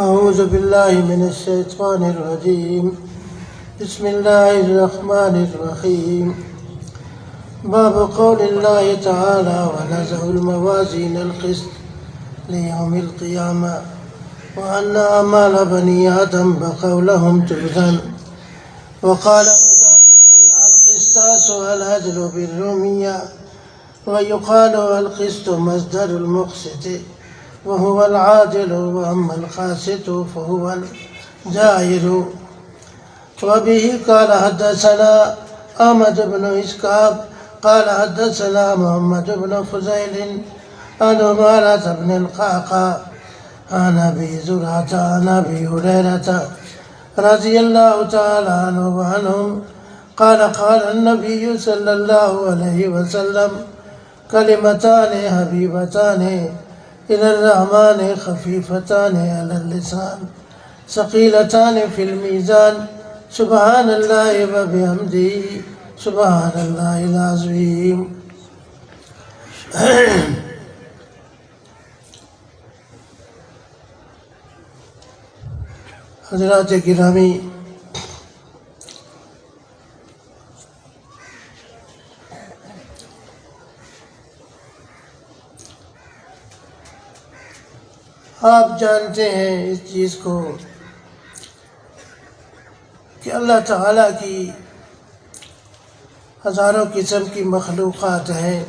أعوذ بالله من الشيطان الرجيم. بسم الله الرحمن الرحيم. باب قول الله تعالى ونزع الموازين القسط ليوم القيامة وأن أعمال بني آدم بقولهم توزن. وقال مجاهد القسطاس والعدل بالرومية، ويقال القسط مصدر المقسط وهو العادل، وأما القاسط فهو الجائر. وبه قال حدثنا أحمد بن إسحاق قال حدثنا محمد بن فضيل عن عمارة بن القعقاع عن أبي زرعة عن أبي هريرة رضي الله تعالى عنه وعنهم قال قال النبي صلى الله عليه وسلم: كلمتان حبيبتان إلى الرحمن خفيفتان على اللسان ثقيلتان في الميزان سبحان الله وبحمده سبحان الله العظيم. حضرات گرامی، آپ جانتے ہیں اس چیز کو کہ اللہ تعالیٰ کی ہزاروں قسم کی مخلوقات ہیں،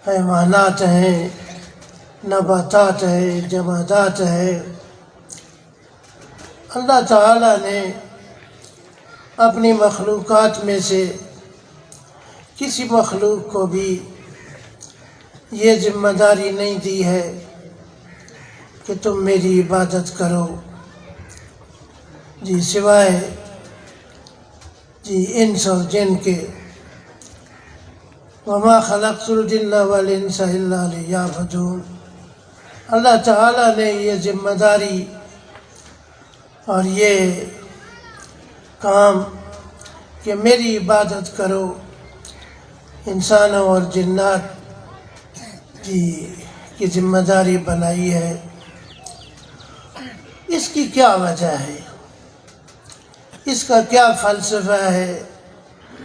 حیوانات ہیں، نباتات ہیں، جمادات ہیں. اللہ تعالیٰ نے اپنی مخلوقات میں سے کسی مخلوق کو بھی یہ ذمہ داری نہیں دی ہے کہ تم میری عبادت کرو سوائے انس اور جن کے. وما خلقت الجن والانس الا لیعبدون. اللہ تعالیٰ نے یہ ذمہ داری اور یہ کام کہ میری عبادت کرو انسانوں اور جنات کی ذمہ داری بنائی ہے. اس کی کیا وجہ ہے؟ اس کا کیا فلسفہ ہے؟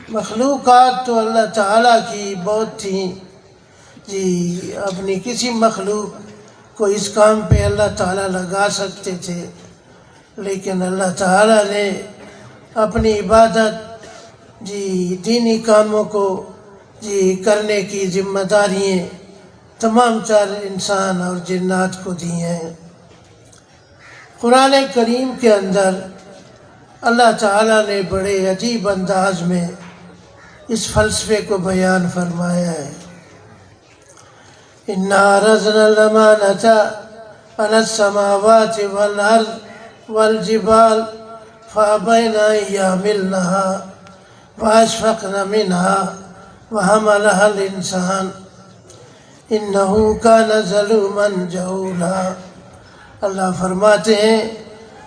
مخلوقات تو اللہ تعالیٰ کی بہت تھیں اپنی کسی مخلوق کو اس کام پہ اللہ تعالیٰ لگا سکتے تھے، لیکن اللہ تعالیٰ نے اپنی عبادت دینی کاموں کو کرنے کی ذمہ داریاں تمام چار انسان اور جنات کو دی ہیں. قرآن کریم کے اندر اللہ تعالیٰ نے بڑے عجیب انداز میں اس فلسفے کو بیان فرمایا ہے. اِنَّا عَرَضْنَا الْأَمَانَةَ عَلَى السَّمَاوَاتِ وَالْأَرْضِ وَالْجِبَالِ فَأَبَيْنَ أَن يَحْمِلْنَهَا وَأَشْفَقْنَ مِنْهَا وَحَمَلَهَا الْإِنسَانُ إِنَّهُ كَانَ ظَلُومًا جَهُولًا. اللہ فرماتے ہیں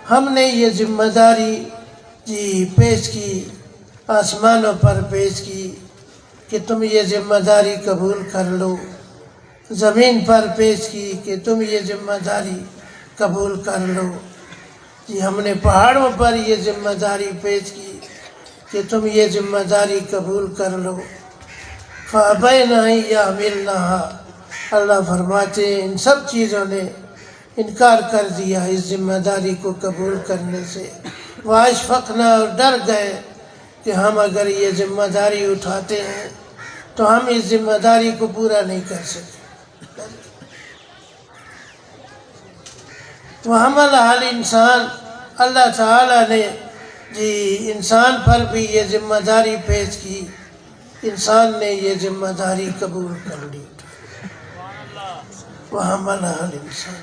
ہم نے یہ ذمہ داری پیش کی، آسمانوں پر پیش کی کہ تم یہ ذمہ داری قبول کر لو، زمین پر پیش کی کہ تم یہ ذمہ داری قبول کر لو. ہم نے پہاڑوں پر یہ ذمہ داری پیش کی کہ تم یہ ذمہ داری قبول کر لو. فَأَبَيْنَ أَن يَحْمِلْنَهَا. اللہ فرماتے ہیں ان سب چیزوں نے انکار کر دیا اس ذمہ داری کو قبول کرنے سے. وَأَشْفَقْنَ. اور ڈر گئے کہ ہم اگر یہ ذمہ داری اٹھاتے ہیں تو ہم اس ذمہ داری کو پورا نہیں کر سکتے. وَحَمَلَهَا الْإِنسَانُ. اللہ تعالیٰ نے انسان پر بھی یہ ذمہ داری پیش کی، انسان نے یہ ذمہ داری قبول کر لی. وَحَمَلَهَا الْإِنسَانُ.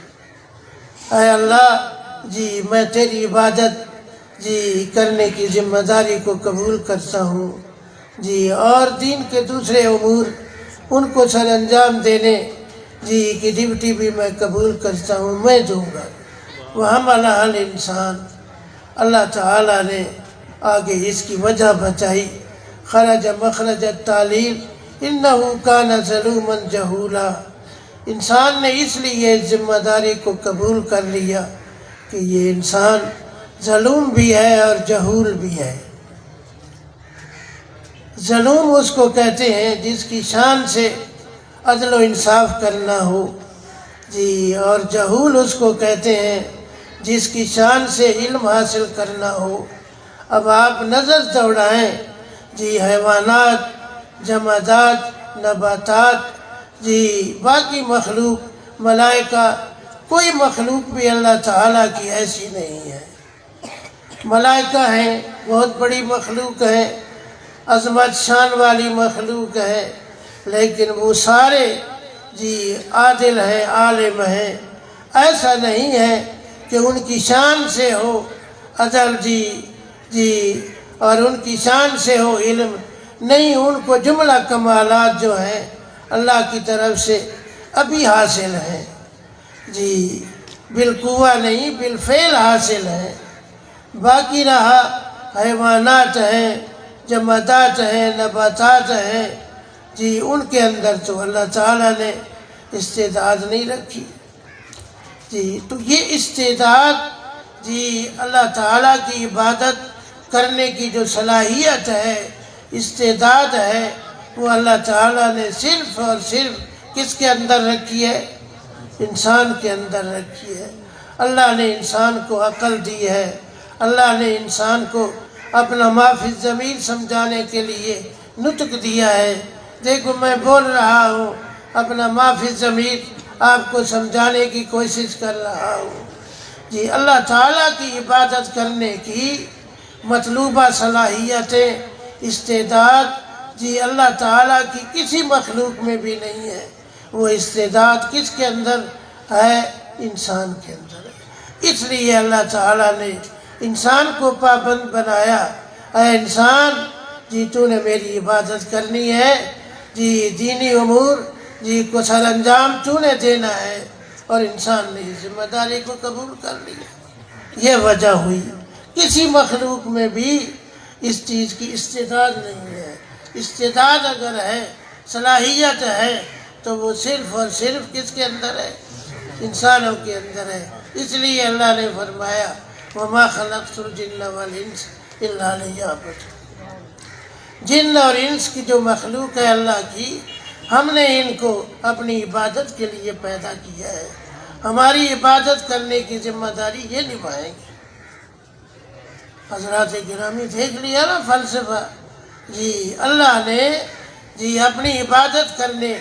اے اللہ میں تیری عبادت کرنے کی ذمہ داری کو قبول کرتا ہوں اور دین کے دوسرے امور ان کو سر انجام دینے کی ڈیوٹی بھی میں قبول کرتا ہوں، میں دوں گا. وَحَمَلَهَا الْإِنسَانُ. اللہ تعالیٰ نے آگے اس کی وجہ بتائی. خرج مخرج التعلیل انہو کان ظلوما جہولا. انسان نے اس لیے ذمہ داری کو قبول کر لیا کہ یہ انسان ظلوم بھی ہے اور جہول بھی ہے۔ ظلوم اس کو کہتے ہیں جس کی شان سے عدل و انصاف کرنا ہو جی، اور جہول اس کو کہتے ہیں جس کی شان سے علم حاصل کرنا ہو۔ اب آپ نظر دوڑائیں جی، حیوانات، جمادات، نباتات جی، باقی مخلوق، ملائکہ، کوئی مخلوق بھی اللہ تعالیٰ کی ایسی نہیں ہے۔ ملائکہ ہیں، بہت بڑی مخلوق ہے، عظمت شان والی مخلوق ہے، لیکن وہ سارے جی عادل ہیں، عالم ہیں۔ ایسا نہیں ہے کہ ان کی شان سے ہو عدل جی اور ان کی شان سے ہو علم، نہیں، ان کو جملہ کمالات جو ہیں اللہ کی طرف سے ابھی حاصل ہیں جی، بالقوہ نہیں بالفعل حاصل ہیں۔ باقی رہا حیوانات ہیں، جمادات ہیں، نباتات ہیں جی، ان کے اندر تو اللہ تعالیٰ نے استعداد نہیں رکھی جی۔ تو یہ استعداد جی، اللہ تعالیٰ کی عبادت کرنے کی جو صلاحیت ہے، استعداد ہے، وہ اللہ تعالیٰ نے صرف اور صرف کس کے اندر رکھی ہے؟ انسان کے اندر رکھی ہے۔ اللہ نے انسان کو عقل دی ہے، اللہ نے انسان کو اپنا ما فی الضمیر سمجھانے کے لیے نطق دیا ہے۔ دیکھو میں بول رہا ہوں، اپنا ما فی الضمیر آپ کو سمجھانے کی کوشش کر رہا ہوں جی۔ اللہ تعالیٰ کی عبادت کرنے کی مطلوبہ صلاحیتیں، استعداد جی، اللہ تعالیٰ کی کسی مخلوق میں بھی نہیں ہے۔ وہ استعداد کس کے اندر ہے؟ انسان کے اندر ہے۔ اس لیے اللہ تعالیٰ نے انسان کو پابند بنایا، اے انسان جی تو نے میری عبادت کرنی ہے جی، دینی امور جی کو سر انجام تو نے دینا ہے، اور انسان نے اس ذمہ داری کو قبول کر لیا۔ یہ وجہ ہوئی، کسی مخلوق میں بھی اس چیز کی استعداد نہیں ہے۔ استعداد اگر ہے، صلاحیت ہے، تو وہ صرف اور صرف کس کے اندر ہے؟ انسانوں کے اندر ہے۔ اس لیے اللہ نے فرمایا وَمَا خَلَقْتُ الْجِنَّ وَالْإِنسَ إِلَّا لِيَعْبُدُونِ۔ جن اور انس کی جو مخلوق ہے اللہ کی، ہم نے ان کو اپنی عبادت کے لیے پیدا کیا ہے، ہماری عبادت کرنے کی ذمہ داری یہ نبھائیں گے۔ حضرات گرامی دیکھ لیا نا فلسفہ جی، اللہ نے جی اپنی عبادت کرنے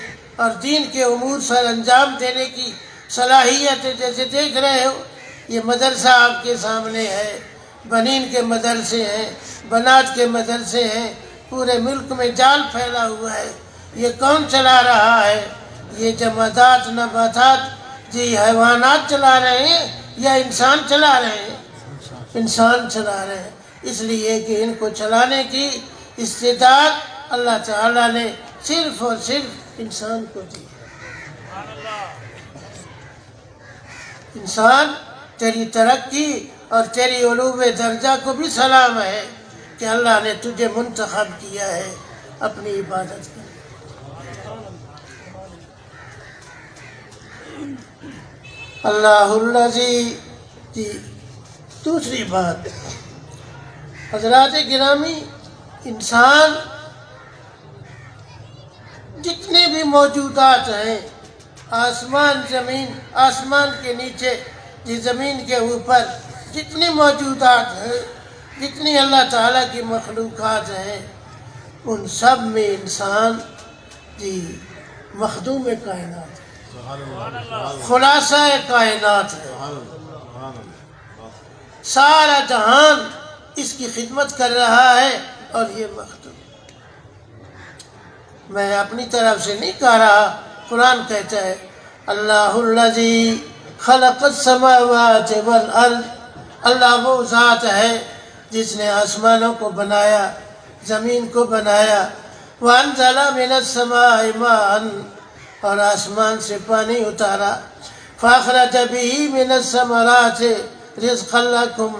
اور دین کے امور سر انجام دینے کی صلاحیت، جیسے دیکھ رہے ہو یہ مدرسہ آپ کے سامنے ہے، بنین کے مدرسے ہیں، بنات کے مدرسے ہیں، پورے ملک میں جال پھیلا ہوا ہے۔ یہ کون چلا رہا ہے؟ یہ جمادات، نباتات جی، حیوانات چلا رہے ہیں یا انسان چلا رہے ہیں؟ انسان چلا رہے ہیں۔ اس لیے کہ ان کو چلانے کی استعداد اللہ تعالیٰ نے صرف اور صرف انسان کو دی۔ انسان تیری ترقی اور تیری علو درجہ کو بھی سلام ہے کہ اللہ نے تجھے منتخب کیا ہے اپنی عبادت کے لیے۔ اللہ الذی جی، دوسری بات حضرات گرامی، انسان جتنے بھی موجودات ہیں، آسمان، زمین، آسمان کے نیچے جی، زمین کے اوپر جتنی موجودات ہیں، جتنی اللہ تعالیٰ کی مخلوقات ہیں، ان سب میں انسان جی مخدوم کائنات ہے، خلاصہ کائنات ہے۔ سارا جہان اس کی خدمت کر رہا ہے اور یہ مخدوم۔ میں اپنی طرف سے نہیں کہہ رہا، قرآن کہتا ہے اللہ الذی خلق السماوات والارض، اللہ وہ ذات ہے جس نے آسمانوں کو بنایا، زمین کو بنایا، وانزل من السماء ماء، اور آسمان سے پانی اتارا، فاخرج به من الثمرات رزقا لکم،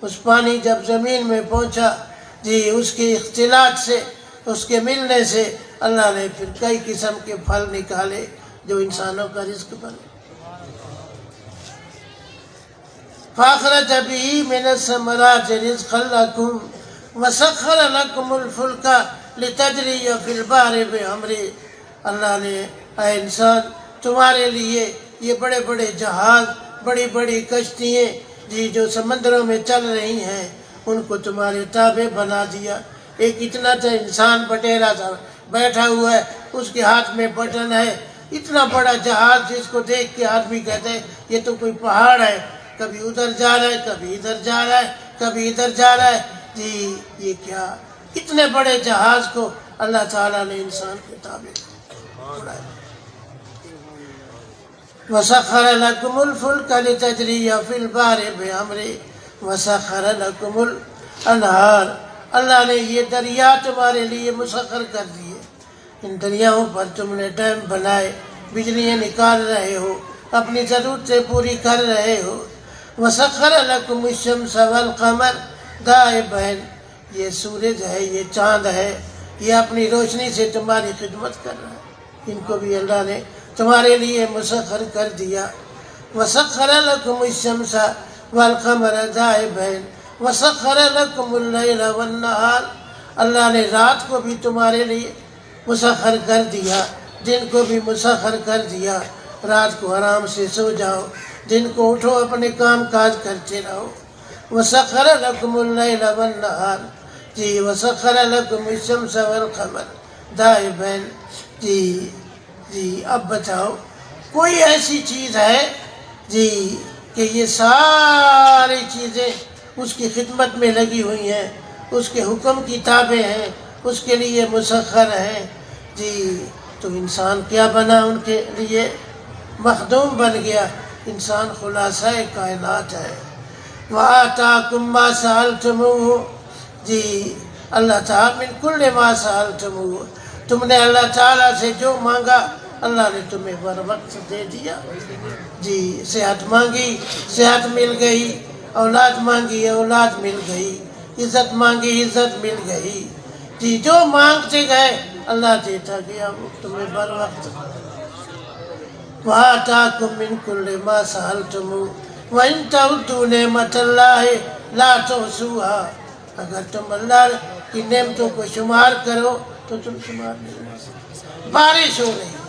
اس پانی جب زمین میں پہنچا جی، اس کے اختلاط سے، اس کے ملنے سے اللہ نے پھر کئی قسم کے پھل نکالے، جو انسانوں کا رزق بنے۔ فَأَخْرَجَ بِهِ مِنَ الثَّمَرَاتِ رِزْقًا لَكُمْ وَسَخَّرَ لَكُمُ الْفُلْكَ لِتَجْرِيَ فِي الْبَحْرِ بِأَمْرِهِ۔ اللہ نے اے انسان تمہارے لیے یہ بڑے بڑے جہاز، بڑی بڑی کشتیاں جو سمندروں میں چل رہی ہیں ان کو تمہارے تابع بنا دیا۔ ایک اتنا سا انسان بٹیرا تھا بیٹھا ہوا ہے، اس کے ہاتھ میں بٹن ہے، اتنا بڑا جہاز جس کو دیکھ کے آدمی کہتے ہیں یہ تو کوئی پہاڑ ہے، کبھی ادھر جا رہا ہے، کبھی ادھر جا رہا ہے، کبھی ادھر جا رہا ہے۔ جی یہ کیا، اتنے بڑے جہاز کو اللہ تعالیٰ نے انسان کے تابع بنایا۔ وَسَخَّرَ لَكُمُ الْفُلْكَ لِتَجْرِيَ فِي الْبَحْرِ بِأَمْرِهِ وَسَخَّرَ لَكُمُ الْأَنْهَارَ۔ اللہ نے یہ دریا تمہارے لیے مسخر کر دیے، ان دریاؤں پر تم نے ڈیم بنائے، بجلیاں نکال رہے ہو، اپنی ضرورتیں پوری کر رہے ہو۔ وَسَخَّرَ لَكُمُ الشَّمْسَ وَالْقَمَرَ دَائِبَيْنِ۔ یہ سورج ہے، یہ چاند ہے، یہ اپنی روشنی سے تمہاری خدمت کر رہا ہے، ان کو بھی اللہ نے تمہارے لیے مسخر کر دیا۔ وَسَخَّرَ لَكُمُ الشَّمْسَ وَالْقَمَرَ دَائِبَيْنِ وَسَخَّرَ لَكُمُ اللَّيْلَ وَالنَّهَارَ۔ اللہ نے رات کو بھی تمہارے لیے مسخر کر دیا، دن کو بھی مسخر کر دیا۔ رات کو آرام سے سو جاؤ، دن کو اٹھو اپنے کام کاج کرتے رہو۔ وَسَخَّرَ لَكُمُ اللَّيْلَ وَالنَّهَارَ۔ جی وَسَخَّرَ لَكُمُ الشَّمْسَ وَالْقَمَرَ دَائِبَيْنِ۔ جی اب بتاؤ کوئی ایسی چیز ہے جی کہ یہ ساری چیزیں اس کی خدمت میں لگی ہوئی ہیں، اس کے حکم کی تابع ہیں، اس کے لیے مسخر ہیں؟ جی تو انسان کیا بنا ان کے لیے؟ مخدوم بن گیا۔ انسان خلاصہ کائنات ہے۔ وَآتَاكُم مَّا سَأَلْتُمُوهُ۔ جی اللہ تعالیٰ من کل ما سألتموه، تم نے اللہ تعالیٰ سے جو مانگا اللہ نے تمہیں بر وقت دے دیا۔ جی صحت مانگی صحت مل گئی، اولاد مانگی اولاد مل گئی، عزت مانگی عزت مل گئی۔ جی جو مانگتے گئے اللہ دیتا گیا وہ تمہیں بر وقت۔ وَآتَاكُم مِّن كُلِّ مَا سَأَلْتُمُوهُ وَإِن تَعُدُّوا نِعْمَتَ اللَّهِ لَا تُحْصُوهَا۔ اگر تم اللہ کی نعمتوں کو شمار کرو تو تم شمار نہیں کر سکتے۔ بارش ہو رہی ہے،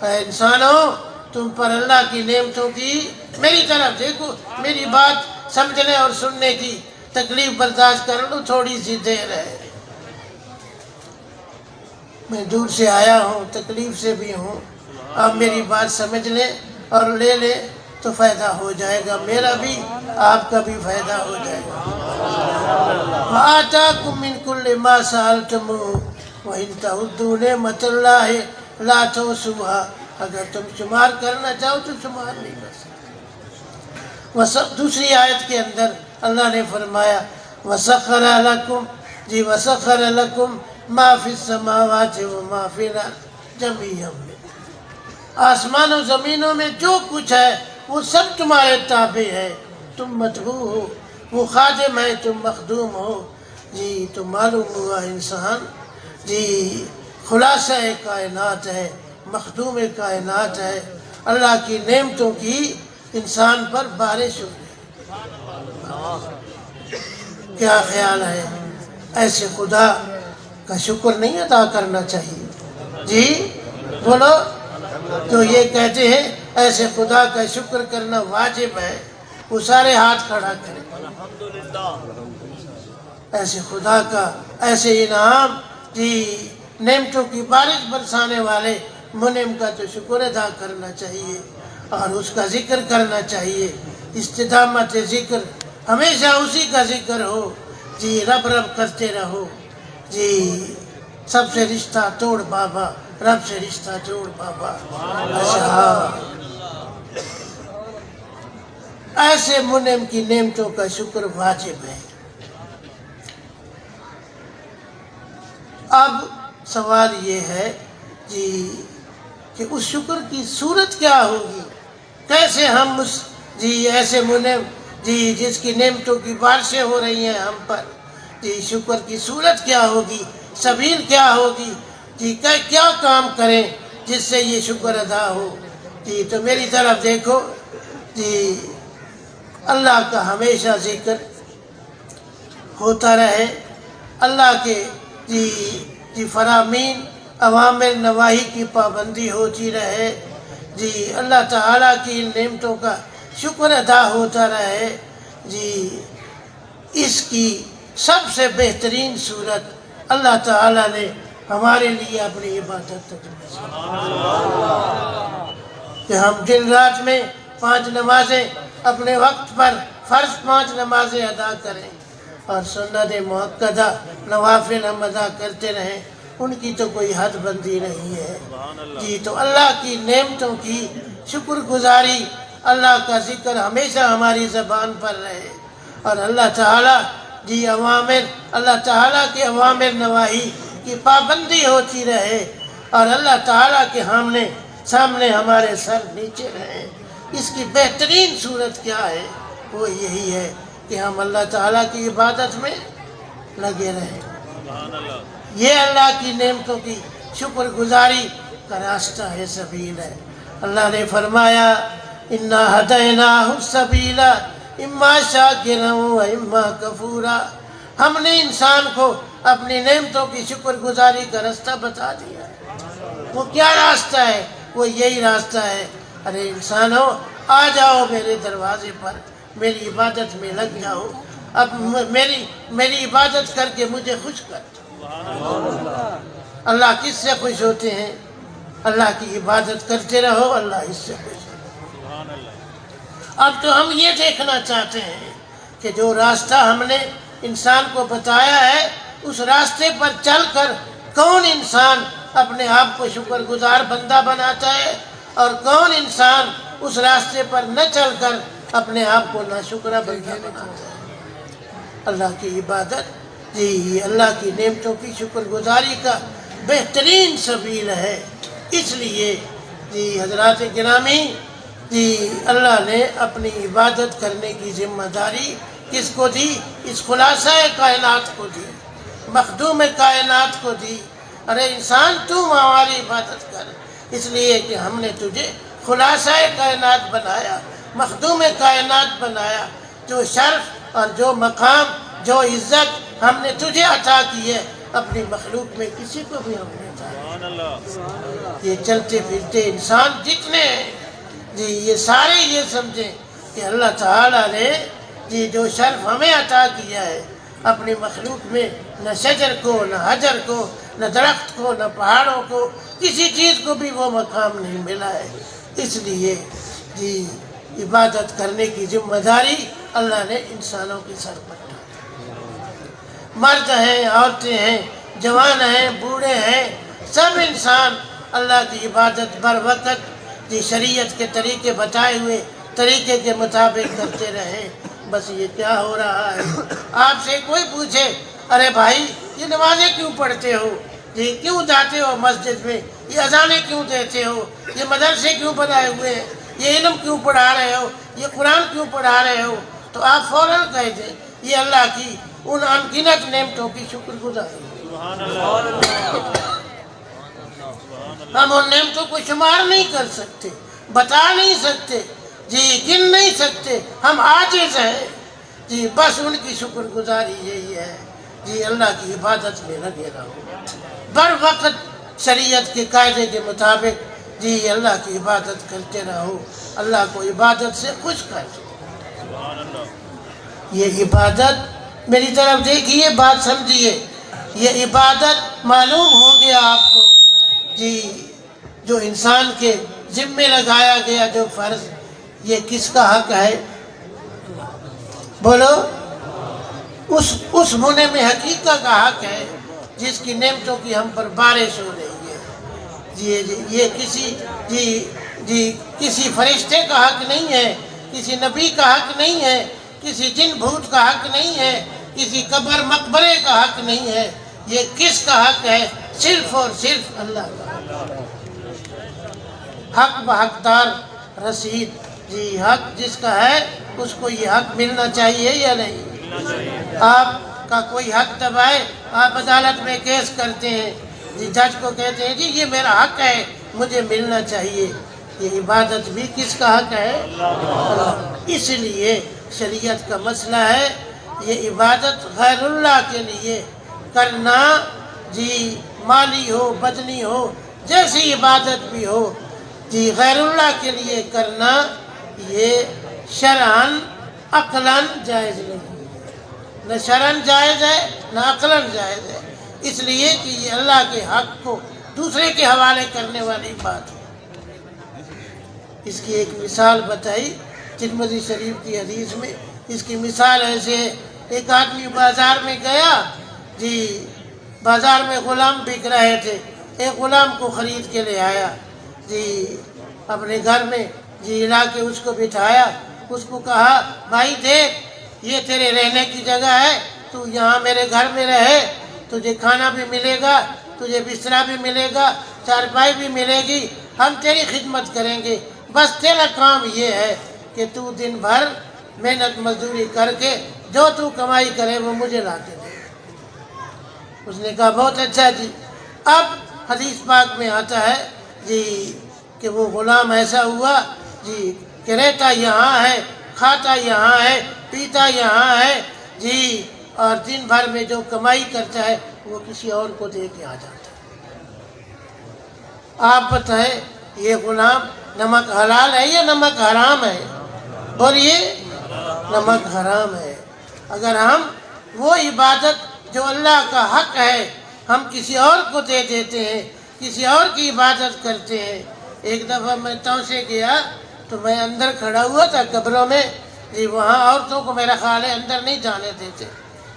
اے انسانوں تم پر اللہ کی نعمتوں کی، میری طرف دیکھو، میری بات سمجھنے اور سننے کی، تکلیف برداشت کر لو، تھوڑی سی دیر ہے۔ میں دور سے آیا ہوں، تکلیف سے بھی ہوں، آپ میری بات سمجھ لیں اور لے لیں تو فائدہ ہو جائے گا، میرا بھی آپ کا بھی فائدہ ہو جائے گا۔ وَآتَاكُم مِّن كُلِّ مَا سَأَلْتُمُوهُ وَإِن تَعُدُّوا نِعْمَتَ اللَّهِ لَا تُحْصُوهَا۔ اگر تم شمار کرنا چاہو تو شمار نہیں کر سکتے۔ دوسری آیت کے اندر اللہ نے فرمایا وَسَخَّرَ لَكُمْ، جی وَسَخَّرَ لَكُمْ مَا فِي السَّمَاوَاتِ وَمَا فِي الْأَرْضِ جَمِيعًا مِّنْهُ۔ آسمان و زمینوں میں جو کچھ ہے وہ سب تمہارے تابع ہے، تم متبوع ہو، وہ خادم ہے، تم مخدوم ہو۔ جی تو معلوم ہوا انسان جی خلاصہ کائنات ہے، مخدوم کائنات ہے۔ اللہ کی نعمتوں کی انسان پر بارش ہو گئی۔ کیا خیال ہے؟ ایسے خدا کا شکر نہیں ادا کرنا چاہیے؟ جی بولو، تو یہ کہتے ہیں ایسے خدا کا شکر کرنا واجب ہے، وہ سارے ہاتھ کھڑا کریں۔ ایسے خدا کا، ایسے انعام جی نعمتوں کی بارش برسانے والے منعم کا تو شکر ادا کرنا چاہیے اور اس کا ذکر کرنا چاہیے۔ استدامت ذکر، ہمیشہ اسی کا ذکر ہو جی، رب رب کرتے رہو جی۔ سب سے رشتہ توڑ بابا، رب سے رشتہ جوڑ بابا۔ اچھا ایسے منعم کی نعمتوں کا شکر واجب ہے۔ اب سوال یہ ہے جی کہ اس شکر کی صورت کیا ہوگی؟ کیسے ہم اس جی ایسے منعم جی جس کی نعمتوں کی بارشیں ہو رہی ہیں ہم پر، جی شکر کی صورت کیا ہوگی، سبیل کیا ہوگی؟ جی کیا کام کریں جس سے یہ شکر ادا ہو جی۔ تو میری طرف دیکھو جی، اللہ کا ہمیشہ ذکر ہوتا رہے، اللہ کے جی فرامین اوامر نواہی کی پابندی ہوتی رہے جی، اللہ تعالیٰ کی ان نعمتوں کا شکر ادا ہوتا رہے جی۔ اس کی سب سے بہترین صورت اللہ تعالیٰ نے ہمارے لیے اپنی عبادت تجویز کہ ہم دن رات میں 5 نمازیں اپنے وقت پر فرض 5 نمازیں ادا کریں اور سنت مؤکدہ نوافل ہم ادا کرتے رہیں، ان کی تو کوئی حد بندی نہیں ہے جی۔ تو اللہ کی نعمتوں کی شکر گزاری، اللہ کا ذکر ہمیشہ ہماری زبان پر رہے اور اللہ تعالیٰ جی اوامر، اللہ تعالیٰ کے اوامر نواہی کی پابندی ہوتی رہے اور اللہ تعالیٰ کے سامنے ہمارے سر نیچے رہے۔ اس کی بہترین صورت کیا ہے؟ وہ یہی ہے کہ ہم اللہ تعالیٰ کی عبادت میں لگے رہیں۔ یہ اللہ کی نعمتوں کی شکر گزاری کا راستہ ہے، سبیل ہے۔ اللہ نے فرمایا اِنَّا هَدَيْنَاهُ السَّبِيلَ اِمَّا شَاكِرًا وَإِمَّا كَفُورًا۔ ہم نے انسان کو اپنی نعمتوں کی شکر گزاری کا راستہ بتا دیا۔ وہ کیا راستہ ہے؟ وہ یہی راستہ ہے، ارے انسانوں آ جاؤ میرے دروازے پر، میری عبادت میں لگ جاؤ، اب میری عبادت کر کے مجھے خوش کر دو۔ اللہ کس سے خوش ہوتے ہیں؟ اللہ کی عبادت کرتے رہو، اللہ اس سے خوش ہے۔ اب تو ہم یہ دیکھنا چاہتے ہیں کہ جو راستہ ہم نے انسان کو بتایا ہے، اس راستے پر چل کر کون انسان اپنے آپ کو شکر گزار بندہ بناتا ہے اور کون انسان اس راستے پر نہ چل کر اپنے آپ کو ناشکرہ بندہ بناتا ہے۔ اللہ کی عبادت جی اللہ کی نعمتوں کی شکر گزاری کا بہترین سبیل ہے۔ اس لیے جی حضرات گرامی جی اللہ نے اپنی عبادت کرنے کی ذمہ داری کس کو دی؟ اس خلاصہ کائنات کو دی، مخدوم کائنات کو دی۔ ارے انسان تو ہماری عبادت کر، اس لیے کہ ہم نے تجھے خلاصہ کائنات بنایا، مخدوم کائنات بنایا۔ جو شرف اور جو مقام، جو عزت ہم نے تجھے عطا کی ہے، اپنی مخلوق میں کسی کو بھی ہم نے عطا کی۔ یہ چلتے پھرتے انسان جتنے ہیں جی یہ سارے یہ سمجھیں کہ اللہ تعالیٰ نے جی جو شرف ہمیں عطا کیا ہے اپنی مخلوق میں، نہ شجر کو، نہ حجر کو، نہ درخت کو، نہ پہاڑوں کو، کسی چیز کو بھی وہ مقام نہیں ملا ہے۔ اس لیے جی عبادت کرنے کی ذمہ داری اللہ نے انسانوں کے سر پر ڈالی۔ مرد ہیں، عورتیں ہیں، جوان ہیں، بوڑھے ہیں، سب انسان اللہ کی عبادت بر وقت جی شریعت کے طریقے بتائے ہوئے طریقے کے مطابق کرتے رہیں۔ بس یہ کیا ہو رہا ہے؟ آپ سے کوئی پوچھے ارے بھائی یہ نمازیں کیوں پڑھتے ہو جی، کیوں جاتے ہو مسجد میں، یہ اذانیں کیوں دیتے ہو، یہ مدرسے کیوں بنائے ہوئے ہیں، یہ علم کیوں پڑھا رہے ہو، یہ قرآن کیوں پڑھا رہے ہو، تو آپ فوراً کہہ دیں یہ اللہ کی ان انگنت نعمتوں کی شکر گزاری۔ ہم ان نعمتوں کو شمار نہیں کر سکتے، بتا نہیں سکتے جی، گن نہیں سکتے، ہم عاجز ہیں جی۔ بس ان کی شکر گزاری یہی ہے جی، اللہ کی عبادت میں لگے رہو، بر وقت شریعت کے قاعدے کے مطابق جی اللہ کی عبادت کرتے رہو، اللہ کو عبادت سے خوش کر دو۔ یہ عبادت میری طرف دیکھیے، بات سمجھیے، یہ عبادت معلوم ہو گیا آپ کو جی، جو انسان کے ذمے لگایا گیا جو فرض، یہ کس کا حق ہے؟ بولو، اس منعم حقیقہ کا حق ہے جس کی نعمتوں کی ہم پر بارش ہو رہی ہے جی۔ یہ کسی فرشتے کا حق نہیں ہے، کسی نبی کا حق نہیں ہے، کسی جن بھوت کا حق نہیں ہے، کسی قبر مقبرے کا حق نہیں ہے۔ یہ کس کا حق ہے؟ صرف اور صرف اللہ کا حق۔ بحقدار رسید جی، حق جس کا ہے اس کو یہ حق ملنا چاہیے یا نہیں؟ آپ کا کوئی حق دبائے، آپ عدالت میں کیس کرتے ہیں جی، جج کو کہتے ہیں جی یہ میرا حق ہے مجھے ملنا چاہیے۔ یہ عبادت بھی کس کا حق ہے؟ اللہ۔ اس لیے شریعت کا مسئلہ ہے یہ عبادت غیر اللہ کے لیے کرنا، جی مالی ہو بدنی ہو جیسی عبادت بھی ہو، جی غیر اللہ کے لیے کرنا یہ شرعاً عقلاً جائز نہیں، نہ شرعاً جائز ہے نہ عقلاً جائز ہے، اس لیے کہ یہ اللہ کے حق کو دوسرے کے حوالے کرنے والی بات ہے۔ اس کی ایک مثال بتائی ترمذی شریف کی حدیث میں۔ اس کی مثال ایسے ہے، ایک آدمی بازار میں گیا، جی بازار میں غلام بک رہے تھے، ایک غلام کو خرید کے لے آیا، جی اپنے گھر میں جی لا کے اس کو بٹھایا، اس کو کہا بھائی دیکھ یہ تیرے رہنے کی جگہ ہے، تو یہاں میرے گھر میں رہے، تجھے کھانا بھی ملے گا، تجھے بسترا بھی ملے گا، چارپائی بھی ملے گی، ہم تیری خدمت کریں گے، بس تیرا کام یہ ہے کہ تو دن بھر محنت مزدوری کر کے جو تو کمائی کرے وہ مجھے لا کے دے۔ اس نے کہا بہت اچھا جی۔ اب حدیث پاک میں آتا ہے جی کہ وہ غلام ایسا ہوا جی کہ رہتا یہاں ہے، کھاتا یہاں ہے، پیتا یہاں ہے جی، اور دن بھر میں جو کمائی کرتا ہے وہ کسی اور کو دے کے آ جاتا ہے۔ آپ بتائیں یہ غلام نمک حلال ہے یا نمک حرام ہے؟ بولیے، نمک حرام ہے۔ اگر ہم وہ عبادت جو اللہ کا حق ہے ہم کسی اور کو دے دیتے ہیں، کسی اور کی عبادت کرتے ہیں۔ ایک دفعہ میں تو سے گیا تو میں اندر کھڑا ہوا تھا قبروں میں، جی وہاں عورتوں کو میرا خیال ہے اندر نہیں جانے دیتے۔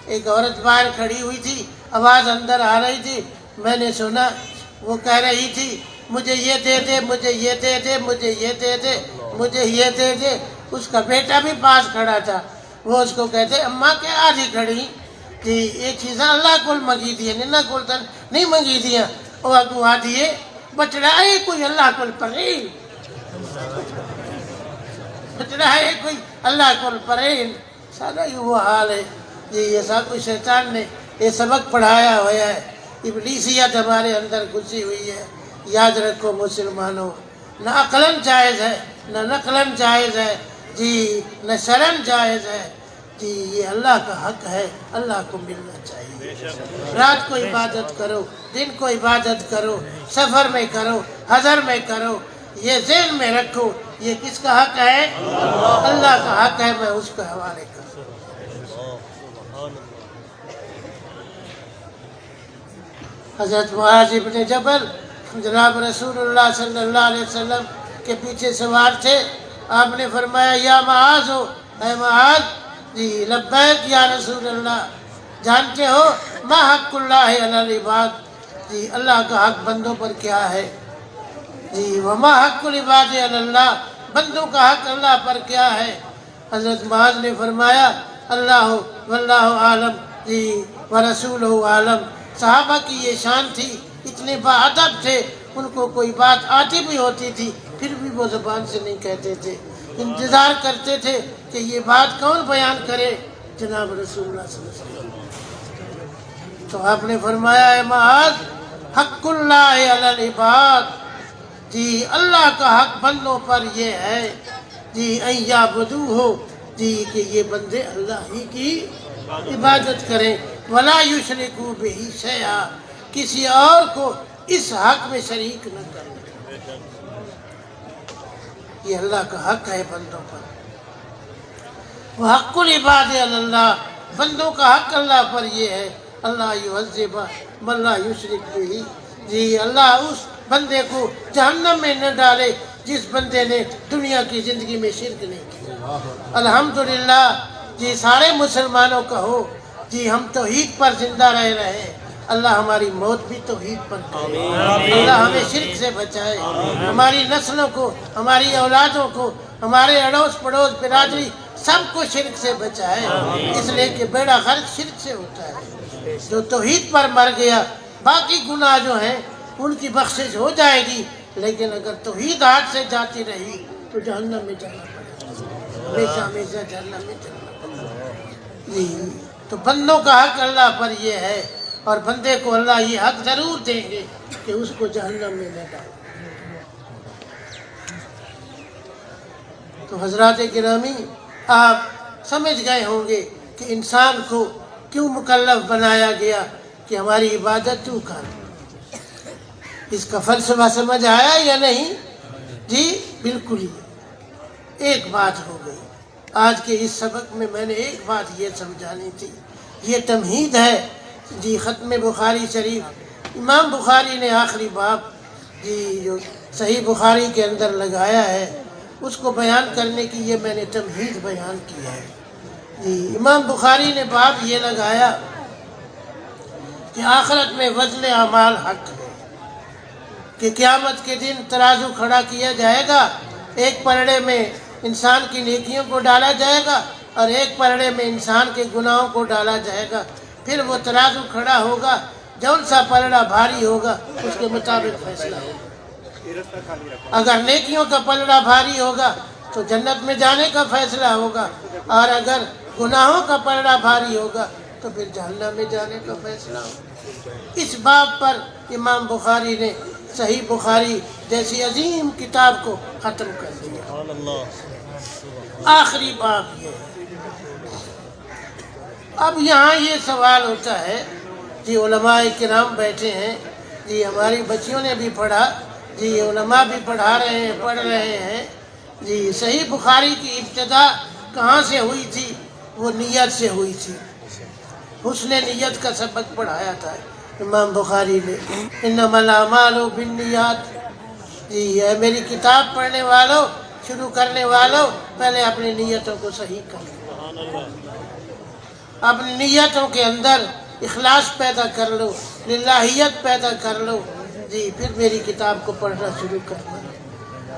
ایک عورت باہر کھڑی ہوئی تھی، آواز اندر آ رہی تھی، میں نے سنا وہ کہہ رہی تھی مجھے یہ دے دے، مجھے یہ دے دے، مجھے یہ دے دے، مجھے یہ دے دے۔ اس کا بیٹا بھی پاس کھڑا تھا، وہ اس کو کہتے اماں کے آدھی کھڑی کہ یہ چیزاں اللہ کو منگی دیا نہ کولتن نہیں منگی دیا، وہ اگو آ دیے بچڑا ہے کوئی اللہ کو پڑے، بچڑا ہے کوئی اللہ کو پڑے۔ سارا یہ وہ حال ہے جی، یہ سب کچھ شیطان نے یہ سبق پڑھایا ہوا ہے، ابلیسیت ہمارے اندر گھسی ہوئی ہے۔ یاد رکھو مسلمانوں، نہ عقلاً جائز ہے نہ نقلاً جائز ہے جی، نہ شرعاً جائز ہے جی، یہ اللہ کا حق ہے، اللہ کو ملنا چاہیے۔ رات کو عبادت کرو، دن کو عبادت کرو، سفر میں کرو، حضر میں کرو، یہ ذہن میں رکھو یہ کس کا حق ہے؟ اللہ کا حق ہے، میں اس کو حوالے کروں۔ حضرت معاذ ابن جبل جناب رسول اللہ صلی اللہ علیہ وسلم کے پیچھے سوار تھے، آپ نے فرمایا یا معاذ ہو، اے معاذ، جی لبیک یا رسول اللہ، جانتے ہو ما حق اللہ علی العباد، جی اللہ کا حق بندوں پر کیا ہے، جی وما حق العباد علی اللہ، بندوں کا حق اللہ پر کیا ہے؟ حضرت معاذ نے فرمایا اللہ واللہ عالم جی ورسولہ عالم۔ صحابہ کی یہ شان تھی، اتنے باادب تھے، ان کو کوئی بات آتی بھی ہوتی تھی پھر بھی وہ زبان سے نہیں کہتے تھے، انتظار کرتے تھے کہ یہ بات کون بیان کرے، جناب رسول اللہ صلی اللہ علیہ وسلم۔ تو آپ نے فرمایا اے معاذ حق اللہ علی العباد، جی اللہ کا حق بندوں پر یہ ہے جی ان یعبدوہ، جی کہ یہ بندے اللہ ہی کی عبادت کریں، ولا یشرکوا بہ شیئا، کسی اور کو اس حق میں شریک نہ کریں۔ یہ اللہ کا حق ہے بندوں پر۔ وحق العباد علی اللہ، بندوں کا حق اللہ پر یہ ہے اللہ یعذب من لا یشرک بہ، جی اللہ اس بندے کو جہنم میں نہ ڈالے جس بندے نے دنیا کی زندگی میں شرک نہیں کیا۔ الحمدللہ جی سارے مسلمانوں کا ہو جی ہم توحید پر زندہ رہ رہے ہیں، اللہ ہماری موت بھی توحید پر کرے، اللہ ہمیں شرک سے بچائے، ہماری نسلوں کو، ہماری اولادوں کو، ہمارے اڑوس پڑوس برادری سب کو شرک سے بچائے، اس لیے کہ بیڑا غرق شرک سے ہوتا ہے۔ جو توحید پر مر گیا باقی گناہ جو ہیں ان کی بخشش ہو جائے گی، لیکن اگر توحید ہاتھ سے جاتی رہی تو جہنم میں جانا پڑے گا، ہمیشہ ہمیشہ جہنم میں جانا پڑے گا۔ جی تو بندوں کا حق اللہ پر یہ ہے، اور بندے کو اللہ یہ حق ضرور دیں گے کہ اس کو جہنم میں نہ ڈالیں۔ تو حضرات گرامی آپ سمجھ گئے ہوں گے کہ انسان کو کیوں مکلف بنایا گیا کہ ہماری عبادت تو کر۔ اس کا فلسفہ سمجھ آیا یا نہیں؟ جی بالکل ہی۔ ایک بات ہو گئی آج کے اس سبق میں، میں نے ایک بات یہ سمجھانی تھی، یہ تمہید ہے جی ختم بخاری شریف۔ امام بخاری نے آخری باب جی جو صحیح بخاری کے اندر لگایا ہے اس کو بیان کرنے کی یہ میں نے تمہید بیان کی ہے جی۔ امام بخاری نے باب یہ لگایا کہ آخرت میں وزن اعمال حق ہے، کہ قیامت کے دن ترازو کھڑا کیا جائے گا، ایک پلڑے میں انسان کی نیکیوں کو ڈالا جائے گا اور ایک پلڑے میں انسان کے گناہوں کو ڈالا جائے گا، پھر وہ ترازو کھڑا ہوگا، جون سا پلڑا بھاری ہوگا اس کے مطابق فیصلہ ہوگا۔ اگر نیکیوں کا پلڑا بھاری ہوگا تو جنت میں جانے کا فیصلہ ہوگا، اور اگر گناہوں کا پلڑا بھاری ہوگا تو پھر جہنم میں جانے کا فیصلہ ہوگا۔ اس باب پر امام بخاری نے صحیح بخاری جیسی عظیم کتاب کو ختم کر دیا۔ آخری باب یہ ہے۔ اب یہاں یہ سوال ہوتا ہے جی، علماء کرام بیٹھے ہیں جی، ہماری بچیوں نے بھی پڑھا جی، علماء بھی پڑھا رہے ہیں، پڑھ رہے ہیں جی، صحیح بخاری کی ابتدا کہاں سے ہوئی تھی؟ وہ نیت سے ہوئی تھی۔ حسن نیت کا سبق پڑھایا تھا امام بخاری نے، انما الاعمال بالنیات جی۔ اے میری کتاب پڑھنے والوں، شروع کرنے والوں، پہلے اپنی نیتوں کو صحیح کر لو، اپنی نیتوں کے اندر اخلاص پیدا کر لو، للہیت پیدا کر لو جی، پھر میری کتاب کو پڑھنا شروع کر دو۔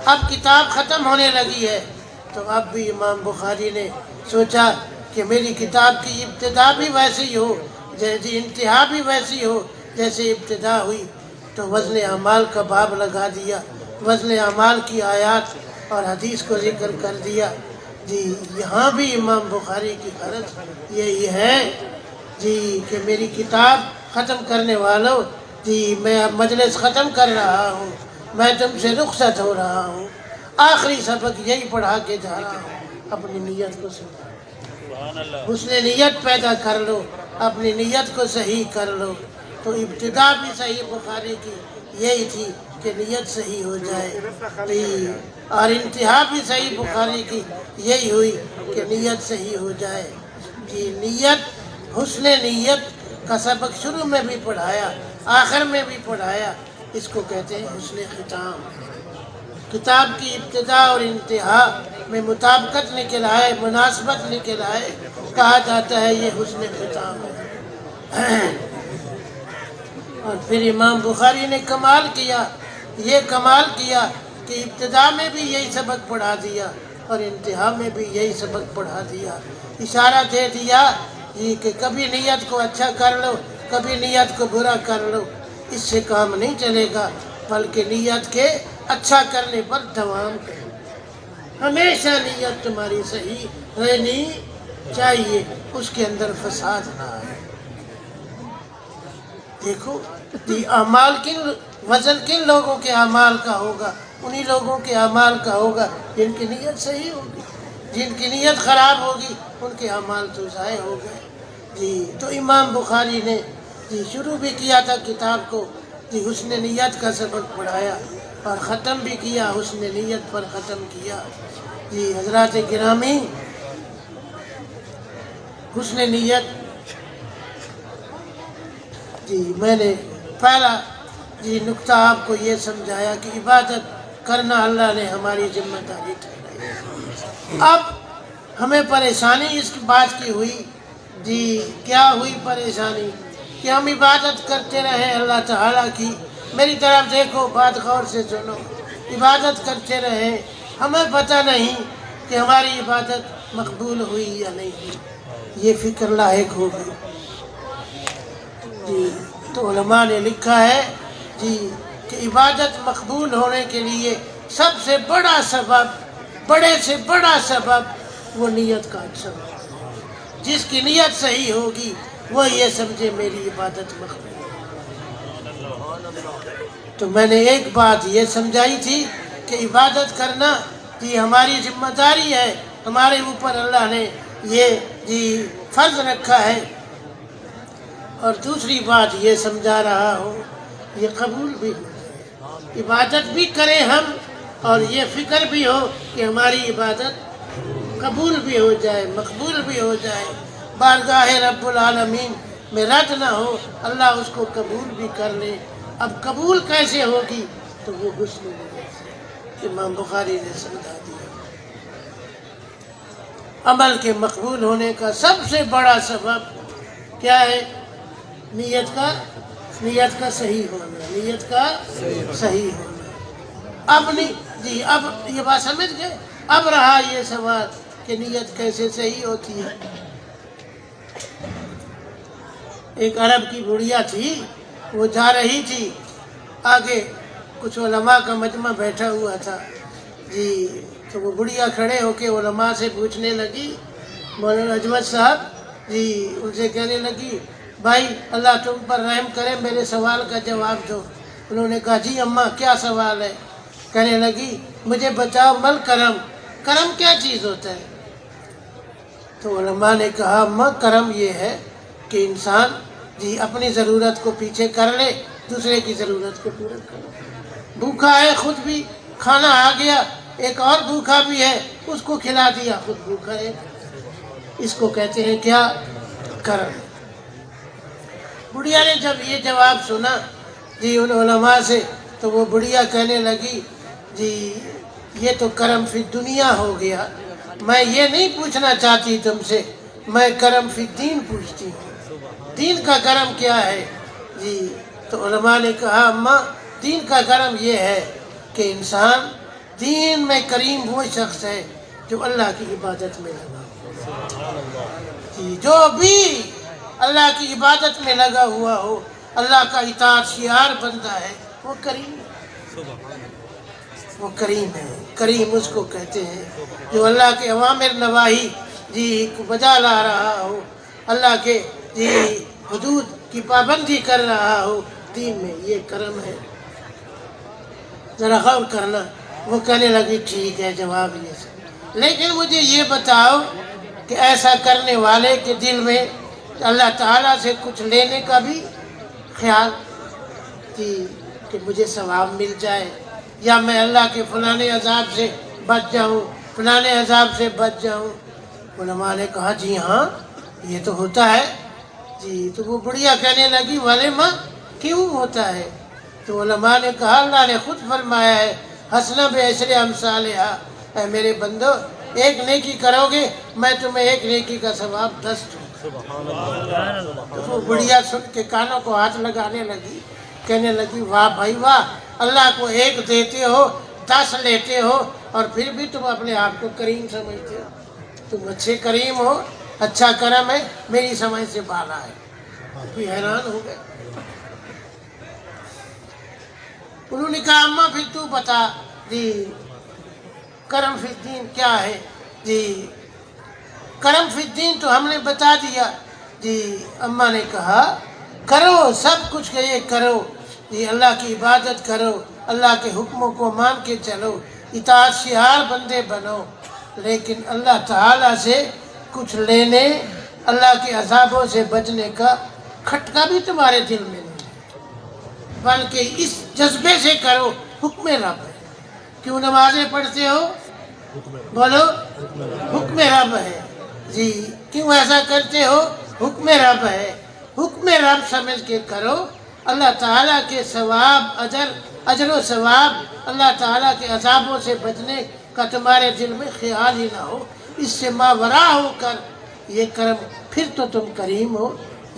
اب کتاب ختم ہونے لگی ہے تو اب بھی امام بخاری نے سوچا کہ میری کتاب کی ابتدا بھی ویسی ہو جیسی انتہا بھی ویسی ہو جیسے ابتدا ہوئی، تو وزن اعمال کا باب لگا دیا، وزن اعمال کی آیات اور حدیث کو ذکر کر دیا جی۔ یہاں بھی امام بخاری کی غرض یہی ہے جی کہ میری کتاب ختم کرنے والوں جی، میں اب مجلس ختم کر رہا ہوں، میں تم سے رخصت ہو رہا ہوں، آخری سبق یہی پڑھا کے جا رہا ہوں، اپنی نیت کو سدھارو، حسن نیت پیدا کر لو، اپنی نیت کو صحیح کر لو۔ تو ابتدا بھی صحیح بخاری کی یہی تھی کہ نیت صحیح ہو جائے جی، اور انتہا بھی صحیح بخاری کی یہی ہوئی کہ نیت صحیح ہو جائے جی۔ نیت، حسن نیت کا سبق شروع میں بھی پڑھایا، آخر میں بھی پڑھایا، اس کو کہتے ہیں حسن ختام۔ کتاب کی ابتدا اور انتہا میں مطابقت نکل آئے، مناسبت نکل آئے، کہا جاتا ہے یہ حسن ختام ہے۔ اور پھر امام بخاری نے کمال کیا، یہ کمال کیا کہ ابتدا میں بھی یہی سبق پڑھا دیا اور انتہا میں بھی یہی سبق پڑھا دیا، اشارہ دے دیا جی کہ کبھی نیت کو اچھا کر لو، کبھی نیت کو برا کر لو، اس سے کام نہیں چلے گا، بلکہ نیت کے اچھا کرنے پر دوام کرو، ہمیشہ نیت تمہاری صحیح رہنی چاہیے، اس کے اندر فساد نہ آئے۔ دیکھو یہ اعمال وزن کن لوگوں کے اعمال کا ہوگا؟ انہی لوگوں کے اعمال کا ہوگا جن کی نیت صحیح ہوگی، جن کی نیت خراب ہوگی ان کے اعمال تو ضائع ہو گئے جی۔ تو امام بخاری نے جی شروع بھی کیا تھا کتاب کو جی، حسن نیت کا سبق پڑھایا اور ختم بھی کیا، حسن نیت پر ختم کیا جی۔ حضرات گرامی، حسن نیت جی، میں نے پہلا جی نقطہ آپ کو یہ سمجھایا کہ عبادت کرنا اللہ نے ہماری ذمہ داری ٹھہرائی۔ اب ہمیں پریشانی اس بات کی ہوئی جی، کیا ہوئی پریشانی کہ ہم عبادت کرتے رہیں اللہ تعالیٰ کی، میری طرف دیکھو، بات غور سے سنو، عبادت کرتے رہیں، ہمیں پتہ نہیں کہ ہماری عبادت مقبول ہوئی یا نہیں ہوئی، یہ فکر لاحق ہو گئی جی۔ تو علماء نے لکھا ہے جی کہ عبادت مقبول ہونے کے لیے سب سے بڑا سبب، بڑے سے بڑا سبب وہ نیت کا اچھا ہوگا۔ جس کی نیت صحیح ہوگی وہ یہ سمجھے میری عبادت مقبول ہے۔ تو میں نے ایک بات یہ سمجھائی تھی کہ عبادت کرنا جی ہماری ذمہ داری ہے، ہمارے اوپر اللہ نے یہ جی فرض رکھا ہے۔ اور دوسری بات یہ سمجھا رہا ہوں، یہ قبول بھی ہو جائے، عبادت بھی کریں ہم، اور یہ فکر بھی ہو کہ ہماری عبادت قبول بھی ہو جائے، مقبول بھی ہو جائے، بارگاہ رب العالمین میں رد نہ ہو، اللہ اس کو قبول بھی کر لے۔ اب قبول کیسے ہوگی؟ تو وہ غسل نیت سے امام بخاری نے سمجھا دیا۔ عمل کے مقبول ہونے کا سب سے بڑا سبب کیا ہے؟ نیت کا صحیح ہونا، نیت کا صحیح ہونا۔ اب نہیں جی، اب یہ بات سمجھ گئے؟ اب رہا یہ سوال کہ نیت کیسے صحیح ہوتی ہے۔ ایک عرب کی بڑھیا تھی، وہ جا رہی تھی، آگے کچھ علماء کا مجمع بیٹھا ہوا تھا جی، تو وہ بڑھیا کھڑے ہو کے علماء سے پوچھنے لگی، مولانا اجمت صاحب جی ان سے کہنے لگی، بھائی اللہ تم پر رحم کرے، میرے سوال کا جواب دو۔ انہوں نے کہا جی اماں کیا سوال ہے؟ کہنے لگی مجھے بتاؤ مل کرم، کرم کیا چیز ہوتا ہے؟ تو علماء نے کہا اماں کرم یہ ہے کہ انسان جی اپنی ضرورت کو پیچھے کر لے، دوسرے کی ضرورت کو پورا کرے۔ بھوکا ہے خود بھی، کھانا آ گیا، ایک اور بھوکا بھی ہے، اس کو کھلا دیا، خود بھوکا ہے، اس کو کہتے ہیں کیا؟ کرم۔ بڑھیا نے جب یہ جواب سنا جی ان علماء سے، تو وہ بڑھیا کہنے لگی جی یہ تو کرم فی دنیا ہو گیا، میں یہ نہیں پوچھنا چاہتی تم سے، میں کرم فی دین پوچھتی ہوں، دین کا کرم کیا ہے؟ جی تو علماء نے کہا اماں دین کا کرم یہ ہے کہ انسان دین میں کریم وہ شخص ہے جو اللہ کی عبادت میں لگا ہو، جی جو بھی اللہ کی عبادت میں لگا ہوا ہو، اللہ کا اطاعت شعار بنتا ہے، وہ کریم ہے، وہ کریم ہے۔ کریم اس کو کہتے ہیں جو اللہ کے اوامر نواہی جی کو بجا لا رہا ہو، اللہ کے جی حدود کی پابندی کر رہا ہو، دین میں یہ کرم ہے۔ ذرا غور کرنا۔ وہ کہنے لگی ٹھیک ہے جواب یہ سے، لیکن مجھے یہ بتاؤ کہ ایسا کرنے والے کے دل میں اللہ تعالیٰ سے کچھ لینے کا بھی خیال تھی کہ مجھے ثواب مل جائے، یا میں اللہ کے فلانے عذاب سے بچ جاؤں، فلانے عذاب سے بچ جاؤں؟ علماء نے کہا جی ہاں یہ تو ہوتا ہے جی۔ تو وہ بڑھیا کہنے لگی والے ماں کیوں ہوتا ہے؟ تو علماء نے کہا اللہ نے خود فرمایا ہے حسنہ بعشر امثالہا، اے میرے بندو ایک نیکی کرو گے میں تمہیں ایک نیکی کا ثواب 10 دوں۔ تو وہ بڑھیا سن کے کانوں کو ہاتھ لگانے لگی، کہنے لگی واہ بھائی واہ، اللہ کو ایک دیتے ہو 10 لیتے ہو، اور پھر بھی تم اپنے آپ کو کریم سمجھتے ہو، تم اچھے کریم ہو، اچھا کرم ہے، میری سمجھ سے بالا ہے۔ بھی حیران ہو گئے۔ انہوں نے کہا اماں پھر تو بتا جی کرم فی الدین کیا ہے؟ جی کرم فی الدین تو ہم نے بتا دیا جی۔ اماں نے کہا کرو سب کچھ کہ یہ کرو جی، اللہ کی عبادت کرو، اللہ کے حکموں کو مان کے چلو، اطاعت شعار بندے بنو، لیکن اللہ تعالیٰ سے کچھ لینے، اللہ کے عذابوں سے بچنے کا کھٹکا بھی تمہارے دل میں نہیں، بلکہ اس جذبے سے کرو، حکم رب ہے۔ کیوں نمازیں پڑھتے ہو؟ بولو حکم رب ہے جی۔ کیوں ایسا کرتے ہو؟ حکم رب ہے، حکم رب سمجھ کے کرو۔ اللہ تعالیٰ کے ثواب اجر و ثواب، اللہ تعالیٰ کے عذابوں سے بچنے کا تمہارے دل میں خیال ہی نہ ہو، اس سے ماورا ہو کر یہ کرم، پھر تو تم کریم ہو۔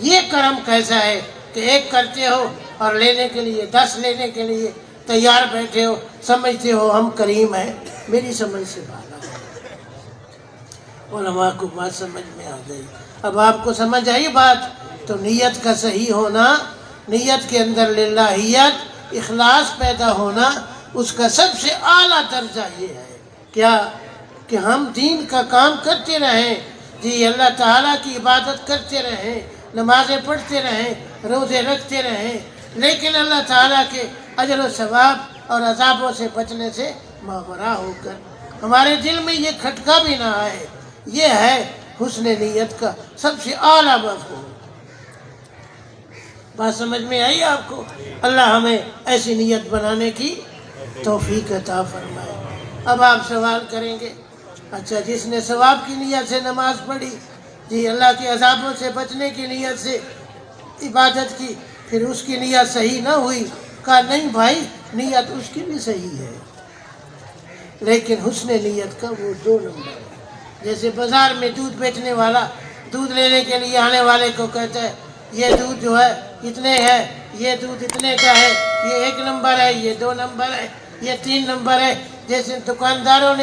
یہ کرم کیسا ہے کہ ایک کرتے ہو اور لینے کے لیے 10 لینے کے لیے تیار بیٹھے ہو، سمجھتے ہو ہم کریم ہیں، میری سمجھ سے بالا ہے۔ علماء کو بات سمجھ میں آ گئی۔ اب آپ کو سمجھ آئی بات؟ تو نیت کا صحیح ہونا، نیت کے اندر للہیت، اخلاص پیدا ہونا، اس کا سب سے اعلیٰ درجہ یہ ہے کیا کہ ہم دین کا کام کرتے رہیں جی، اللہ تعالیٰ کی عبادت کرتے رہیں، نمازیں پڑھتے رہیں، روزے رکھتے رہیں، لیکن اللہ تعالیٰ کے اجر و ثواب اور عذابوں سے بچنے سے ماورا ہو کر ہمارے دل میں یہ کھٹکا بھی نہ آئے. یہ ہے حسن نیت کا سب سے اعلیٰ مفہوم. بات سمجھ میں آئی آپ کو؟ اللہ ہمیں ایسی نیت بنانے کی توفیق عطا فرمائے. اب آپ سوال کریں گے اچھا جس نے ثواب کی نیت سے نماز پڑھی, جی اللہ کے عذابوں سے بچنے کی نیت سے عبادت کی, پھر اس کی نیت صحیح نہ ہوئی, کہا نہیں بھائی نیت اس کی بھی صحیح ہے, لیکن حسن نیت کا وہ 2 نمبر ہے. جیسے بازار میں دودھ بیچنے والا دودھ لینے کے لیے آنے والے کو کہتا ہے یہ دودھ جو ہے اتنے ہے, یہ دودھ اتنے کا ہے, یہ 1 نمبر ہے, یہ 2 نمبر ہے, یہ 3 نمبر ہے. جیسے دکانداروں نے